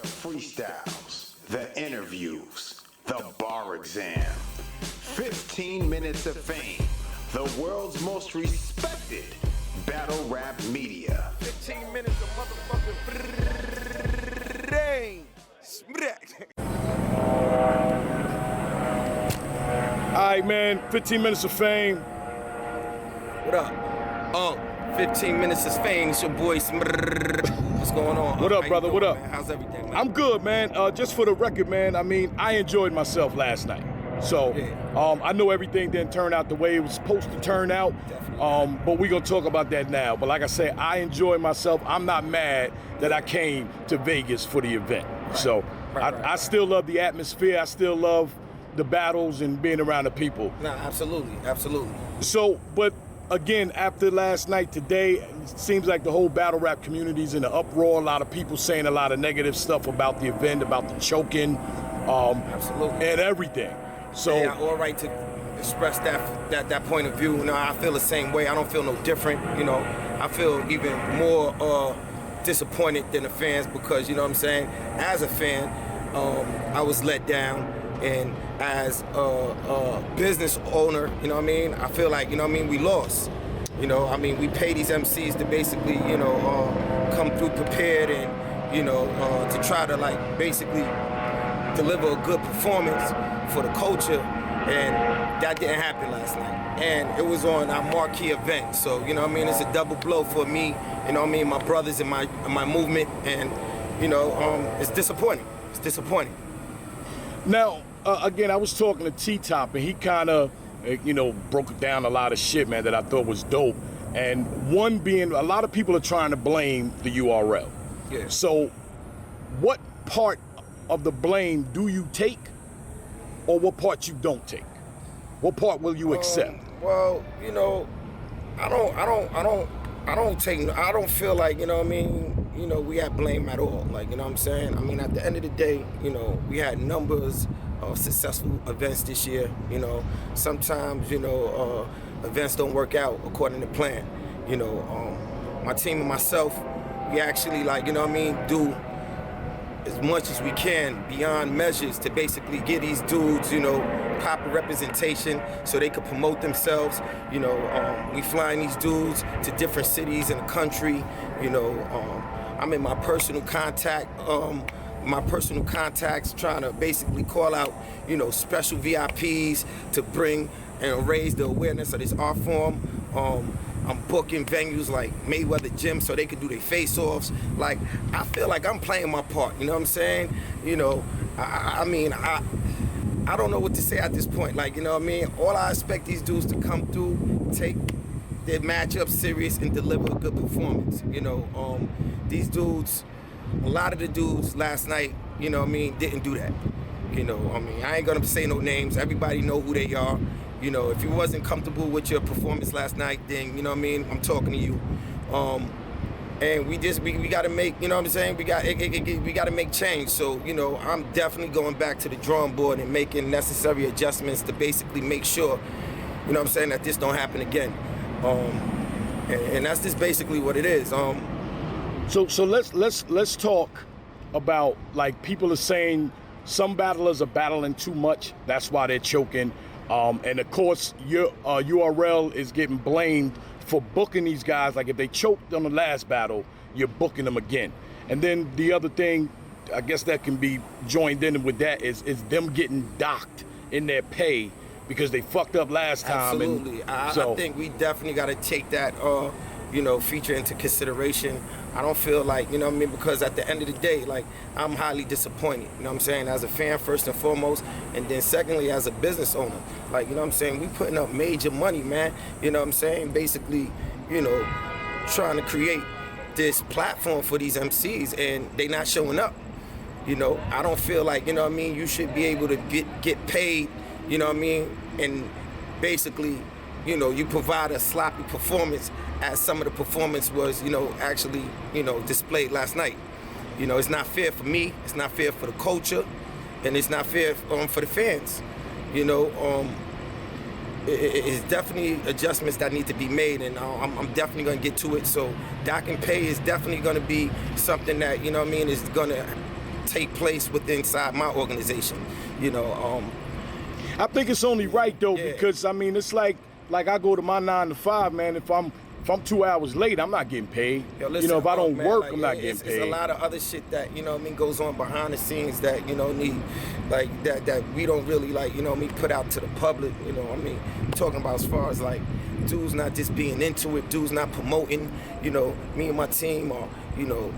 freestyles, the interviews, the bar exam. 15 minutes of fame, the world's most respected battle rap media. 15 minutes of motherfucking rain. Alright, man, 15 minutes of fame. What up? 15 minutes of fame. It's your boy. What's going on? What up, brother? What up? Man? How's everything, man? I'm good, man. Just for the record, man, I mean, I enjoyed myself last night. So, I know everything didn't turn out the way it was supposed to turn out. Definitely. But we're going to talk about that now. But like I said, I enjoyed myself. I'm not mad that I came to Vegas for the event. Right. So, Right. I still love the atmosphere. I still love the battles and being around the people. Nah, absolutely. Absolutely. So, but again, after last night, today, it seems like the whole battle rap community's in an uproar. A lot of people saying a lot of negative stuff about the event, about the choking, Absolutely. and everything. So, yeah, all right to express that point of view. You know, I feel the same way. I don't feel no different. You know, I feel even more disappointed than the fans because, you know what I'm saying, as a fan, I was let down. And as a business owner, you know what I mean, I feel like, you know what I mean, we lost. You know, I mean, we pay these MCs to basically, you know, come through prepared and, you know, to try to, like, basically deliver a good performance for the culture. And that didn't happen last night. And it was on our marquee event. So, you know what I mean, it's a double blow for me, you know what I mean, my brothers in my movement. And, you know, it's disappointing. It's disappointing. now, again, I was talking to T-Top, and he kind of, you know, broke down a lot of shit, man, that I thought was dope. And one being, a lot of people are trying to blame the URL. Yeah. So, what part of the blame do you take, or what part you don't take? What part will you accept? Well, you know, I don't feel like, you know what I mean, you know, we had blame at all. Like, you know what I'm saying? I mean, at the end of the day, you know, we had numbers of successful events this year. You know, sometimes, you know, events don't work out according to plan. You know, my team and myself, we actually, like, you know what I mean, do as much as we can beyond measures to basically get these dudes, you know, proper representation so they could promote themselves. You know, we flying these dudes to different cities in the country. You know, I'm in my personal contacts trying to basically call out, you know, special VIPs to bring and raise the awareness of this art form. I'm booking venues like Mayweather Gym so they could do their face-offs. Like, I feel like I'm playing my part, you know what I'm saying? You know, I mean, I don't know what to say at this point. Like, you know what I mean? All I expect these dudes to come through, take their matchup serious and deliver a good performance. You know, these dudes, a lot of the dudes last night, you know what I mean, didn't do that. You know, I mean, I ain't gonna say no names. Everybody know who they are. You know, if you wasn't comfortable with your performance last night, then, you know what I mean, I'm talking to you. And we gotta make, you know what I'm saying, we gotta make change. So, you know, I'm definitely going back to the drawing board and making necessary adjustments to basically make sure, you know what I'm saying, that this don't happen again. And that's just basically what it is. So let's talk about, like, people are saying some battlers are battling too much. That's why they're choking. And of course, your URL is getting blamed for booking these guys. Like, if they choked on the last battle, you're booking them again. And then the other thing, I guess that can be joined in with that is them getting docked in their pay because they fucked up last time. Absolutely. I think we definitely got to take that, you know, feature into consideration. I don't feel like, you know what I mean, because at the end of the day, like, I'm highly disappointed, you know what I'm saying, as a fan first and foremost, and then secondly, as a business owner. Like, you know what I'm saying, we putting up major money, man, you know what I'm saying, basically, you know, trying to create this platform for these MCs, and they not showing up. You know, I don't feel like, you know what I mean, you should be able to get paid, you know what I mean, and basically, you know, you provide a sloppy performance as some of the performance was, you know, actually, you know, displayed last night. You know, it's not fair for me, it's not fair for the culture, and it's not fair for the fans. You know, it's definitely adjustments that need to be made, and I'm definitely going to get to it. So dock and pay is definitely going to be something that, you know what I mean, is going to take place inside my organization. You know, I think it's only right though, Yeah. because I mean it's like I go to my 9 to 5, man. If I'm 2 hours late, I'm not getting paid. Yo, listen, you know, if I don't man, work, like, I'm not getting it's paid. a lot of other shit that, you know what I mean, goes on behind the scenes that, you know, need, like, that we don't really, like, you know what I mean, put out to the public, you know what I mean. I'm talking about as far as, like, dudes not just being into it, dudes not promoting, you know, me and my team are, you know,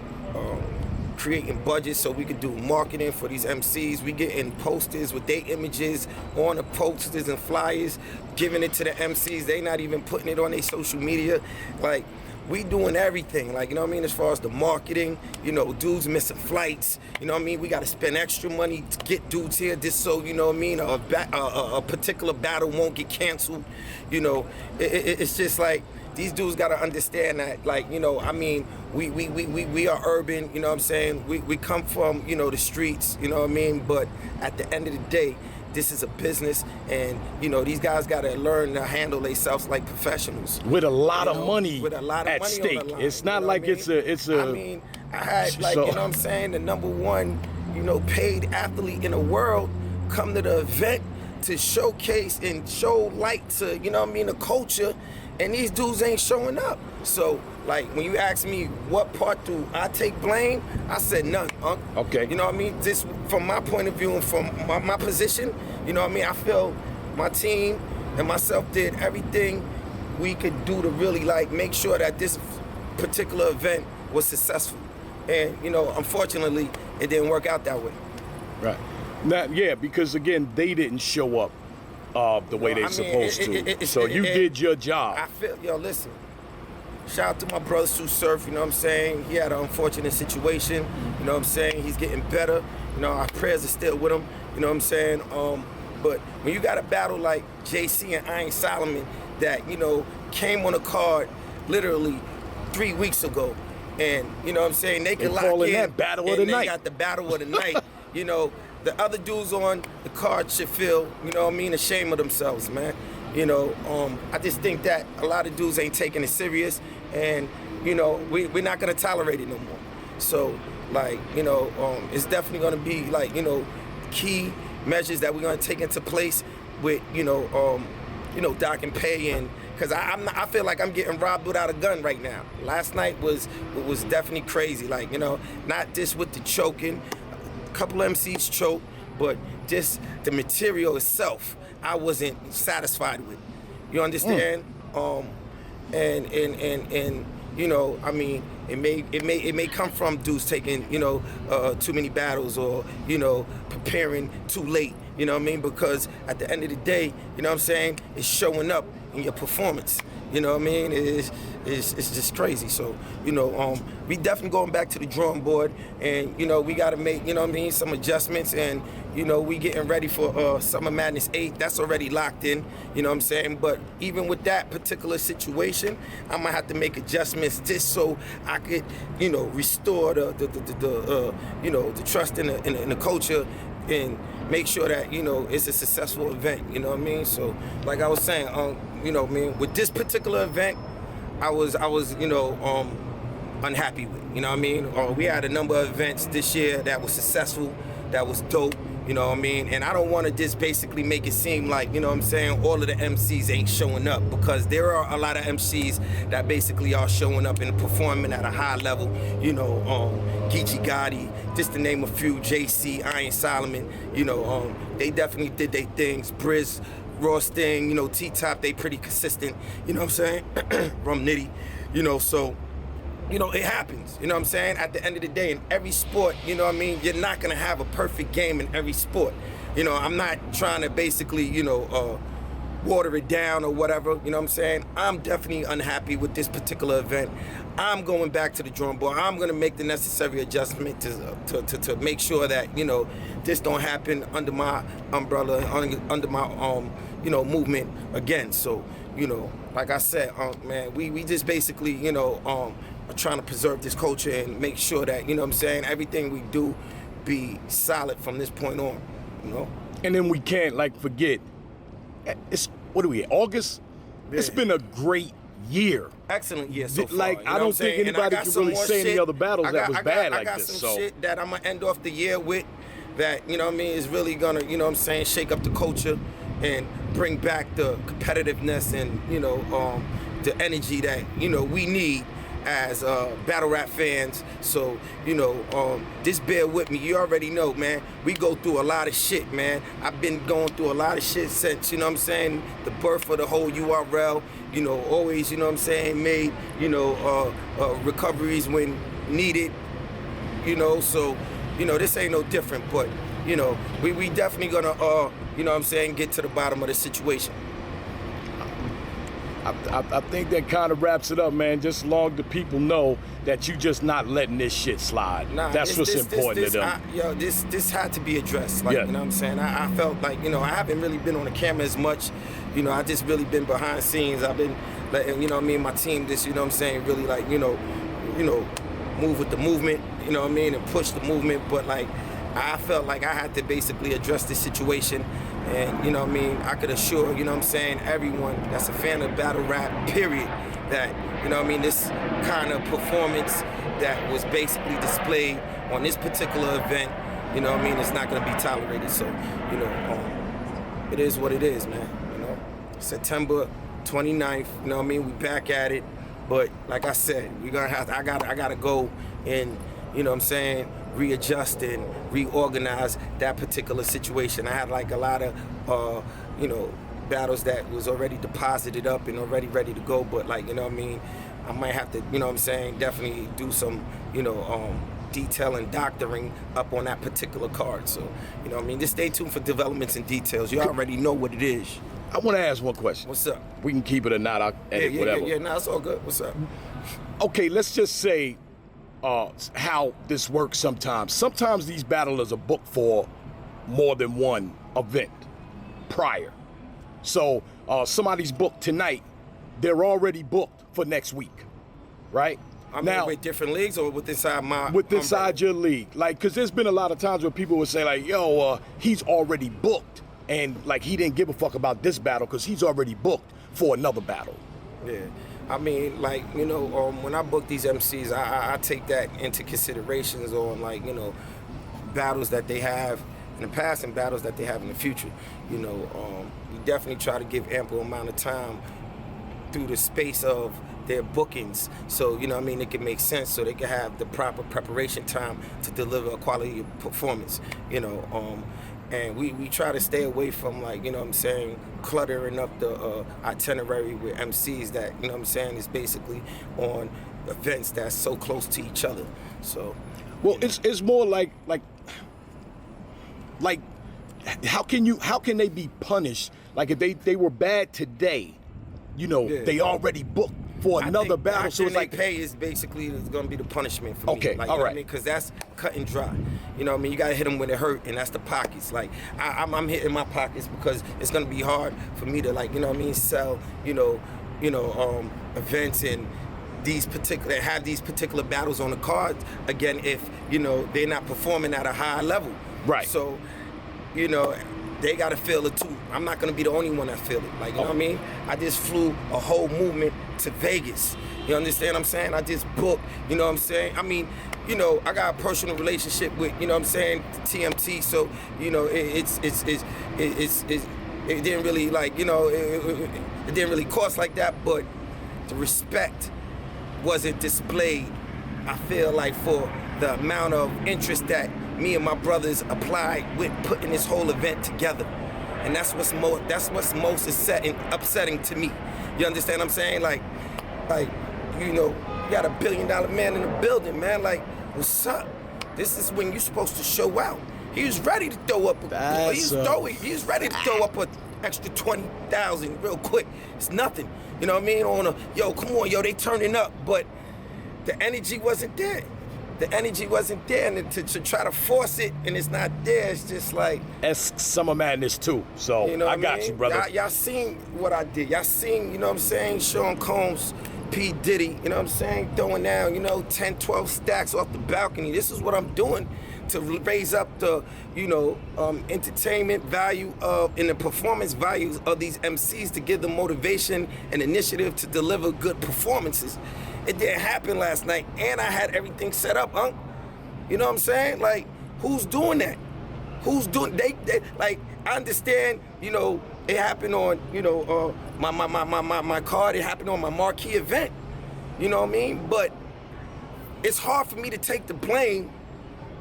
creating budgets so we could do marketing for these MCs. We getting posters with their images on the posters and flyers, giving it to the MCs. They not even putting it on their social media. Like, we doing everything, like, you know what I mean, as far as the marketing, you know, dudes missing flights, you know what I mean, we got to spend extra money to get dudes here just so, you know what I mean, a particular battle won't get canceled, you know. It's just like, these dudes got to understand that, like, you know, I mean, we are urban, you know what I'm saying, we come from, you know, the streets, you know what I mean, but at the end of the day, this is a business, and, you know, these guys got to learn to handle themselves like professionals. With a lot You of know, money with a lot of at money stake. on the line, It's not you know like what I mean? it's a. I mean, I had, like, So- you know what I'm saying, the #1, you know, paid athlete in the world come to the event to showcase and show light to, you know what I mean, the culture, and these dudes ain't showing up. So, like, when you ask me what part do I take blame, I said none, Unc. Okay. You know what I mean? Just from my point of view and from my position, you know what I mean? I feel my team and myself did everything we could do to really, like, make sure that this particular event was successful. And, you know, unfortunately, it didn't work out that way. Right. Now, yeah, because again, they didn't show up the way No, they're I mean, supposed to. So you did your job. I feel, yo, listen. Shout out to my brother Sue Surf, you know what I'm saying? He had an unfortunate situation, you know what I'm saying? He's getting better. You know, our prayers are still with him, you know what I'm saying? But when you got a battle like JC and Iron Solomon that, you know, came on a card literally 3 weeks ago, and, you know what I'm saying, they could They lock calling in, that battle of and the they night. got the battle of the night, you know. The other dudes on the card should feel, you know what I mean, ashamed of themselves, man. You know, I just think that a lot of dudes ain't taking it serious, and, you know, we're not gonna tolerate it no more. So, like, you know, it's definitely gonna be, like, you know, key measures that we're gonna take into place with, you know, Doc and Pay, and because I feel like I'm getting robbed without a gun right now. Last night was definitely crazy, like, you know, not just with the choking. A couple of MCs choked, but just the material itself, I wasn't satisfied with. You understand? And you know, I mean, it may come from dudes taking, you know, too many battles, or, you know, preparing too late. You know what I mean? Because at the end of the day, you know what I'm saying, it's showing up in your performance. You know what I mean? It's just crazy. So, you know, we definitely going back to the drawing board, and, you know, we got to make, you know what I mean, some adjustments, and, you know, we getting ready for Summer Madness 8. That's already locked in, you know what I'm saying? But even with that particular situation, I'm gonna have to make adjustments just so I could, you know, restore the you know, the trust in the culture, and make sure that, you know, it's a successful event, you know what I mean? So, like I was saying, you know, man, with this particular event, I was, you know, unhappy with, you know what I mean? We had a number of events this year that was successful, that was dope, you know what I mean? And I don't want to just basically make it seem like, you know what I'm saying, all of the MCs ain't showing up, because there are a lot of MCs that basically are showing up and performing at a high level, you know, Geechee Gotti, just to name a few, JC, Iron Solomon, you know, they definitely did their things. Briz, Raw Sting, you know, T-Top, they pretty consistent, you know what I'm saying? Rum Nitty, you know, so, you know, it happens, you know what I'm saying? At the end of the day, in every sport, you know what I mean, you're not gonna have a perfect game in every sport. You know, I'm not trying to basically, you know, water it down or whatever, you know what I'm saying? I'm definitely unhappy with this particular event. I'm going back to the drawing board. I'm gonna make the necessary adjustment to make sure that, you know, this don't happen under my umbrella, under my, you know, movement again. So, you know, like I said, man, we just basically, you know, are trying to preserve this culture and make sure that, you know what I'm saying, everything we do be solid from this point on, you know? And then we can't, like, forget, it's, what are we, August? Yeah. It's been a great year. Excellent year so far. Like, I don't think anybody can really say any other battles that was bad like this. I got some shit that I'm going to end off the year with that, you know what I mean, is really going to, you know what I'm saying, shake up the culture and bring back the competitiveness and, you know, the energy that, you know, we need as battle rap fans. So, you know, just bear with me. You already know, man, we go through a lot of shit, man. I've been going through a lot of shit since, you know what I'm saying, the birth of the whole URL, you know, always, you know what I'm saying, made, you know, recoveries when needed, you know, so, you know, this ain't no different, but, you know, we definitely gonna, you know what I'm saying, get to the bottom of the situation. I think that kind of wraps it up, man. Just long the people know that you just not letting this shit slide. Nah, that's what's important to them. This had to be addressed. Like, you know what I'm saying? I felt like, you know, I haven't really been on the camera as much. You know, I just really been behind the scenes. I've been letting, you know, me and my team just, you know what I'm saying, really like, you know, move with the movement, you know what I mean, and push the movement. But like, I felt like I had to basically address the situation. And, you know what I mean, I could assure, you know what I'm saying, everyone that's a fan of battle rap, period, that, you know what I mean, this kind of performance that was basically displayed on this particular event, you know what I mean, it's not going to be tolerated. So, you know, it is what it is, man, you know. September 29th, you know what I mean, we back at it. But like I said, we're going to have to, I got to go and, you know what I'm saying, readjust and reorganize that particular situation. I had like a lot of, you know, battles that was already deposited up and already ready to go, but like, you know what I mean, I might have to, you know what I'm saying, definitely do some, you know, detail and doctoring up on that particular card. So, you know what I mean, just stay tuned for developments and details. You already know what it is. I want to ask one question. What's up? We can keep it or not, I'll edit whatever. Yeah, no, it's all good. What's up? Okay, let's just say how this works sometimes. Sometimes these battlers are booked for more than one event prior. So somebody's booked tonight, they're already booked for next week, right? I mean, now, with different leagues or with inside my... With inside your league. Like, because there's been a lot of times where people would say like, yo, he's already booked. And like, he didn't give a fuck about this battle because he's already booked for another battle. Yeah. I mean, like, you know, when I book these MCs, I take that into considerations on, like, you know, battles that they have in the past and battles that they have in the future. You know, we definitely try to give ample amount of time through the space of their bookings. So, you know what I mean, it can make sense so they can have the proper preparation time to deliver a quality performance, you know. And we try to stay away from, like, you know what I'm saying, cluttering up the itinerary with MCs that, you know what I'm saying, is basically on events that's so close to each other. So, well, it's more like how can they be punished? Like, if they were bad today, you know, they already booked for another battle. So it's like pay is basically going to be the punishment for me. Okay, like, all right. Because that's cut and dry. You know what I mean? You got to hit them when it hurt, and that's the pockets. Like, I'm hitting my pockets because it's going to be hard for me to, like, you know what I mean, sell, you know, events and have these particular battles on the cards again if, you know, they're not performing at a high level. Right. So, you know, they got to feel it too. I'm not going to be the only one that feel it. Like, you know what I mean? I just flew a whole movement to Vegas. You understand what I'm saying? I just booked, you know what I'm saying? I mean, you know, I got a personal relationship with, you know what I'm saying, TMT, so, you know, it didn't really, like, you know, it didn't really cost like that, but the respect wasn't displayed, I feel like, for the amount of interest that me and my brothers applied with putting this whole event together. And that's what's most upsetting to me. You understand what I'm saying? Like, you know, you got $1 billion man in the building, man. Like, what's up? This is when you're supposed to show out. He was ready to throw up he was ready to throw up an extra 20,000 real quick. It's nothing. You know what I mean? Yo, come on, yo, they turning up, but the energy wasn't there. The energy wasn't there, and to try to force it and it's not there, it's just like... That's Summer Madness too, so you know I got you, brother. Y'all seen what I did. Y'all seen, you know what I'm saying, Sean Combs, P. Diddy, you know what I'm saying, throwing down, you know, 10, 12 stacks off the balcony. This is what I'm doing to raise up the, entertainment value of and the performance values of these MCs, to give them motivation and initiative to deliver good performances. It didn't happen last night, and I had everything set up, huh? You know what I'm saying? Like, who's doing that? Who's doing? They like, I understand. It happened on my card. It happened on my marquee event. You know what I mean? But it's hard for me to take the blame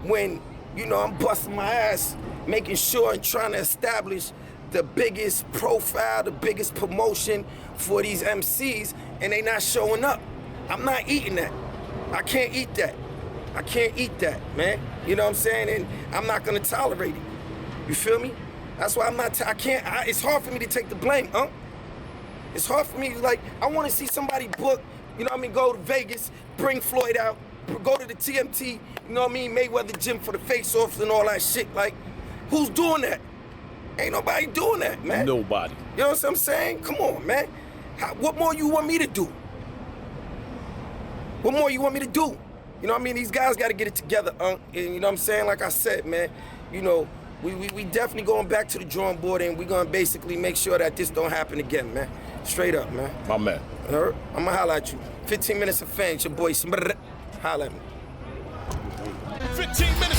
when, I'm busting my ass, making sure and trying to establish the biggest profile, the biggest promotion for these MCs, and they not showing up. I'm not eating that. I can't eat that. I can't eat that, man. You know what I'm saying? And I'm not gonna tolerate it. You feel me? That's why I'm not, it's hard for me to take the blame, huh? It's hard for me, like, I wanna see somebody book, go to Vegas, bring Floyd out, go to the TMT, Mayweather gym for the face-offs and all that shit. Like, who's doing that? Ain't nobody doing that, man. Nobody. You know what I'm saying? Come on, man. What more you want me to do? What more you want me to do? These guys got to get it together, and you know what I'm saying? Like I said, man, we definitely going back to the drawing board, and we going to basically make sure that this don't happen again, man. Straight up, man. My man. I'm going to holler at you. 15 minutes of fame, your boy. Holla at me. 15 minutes.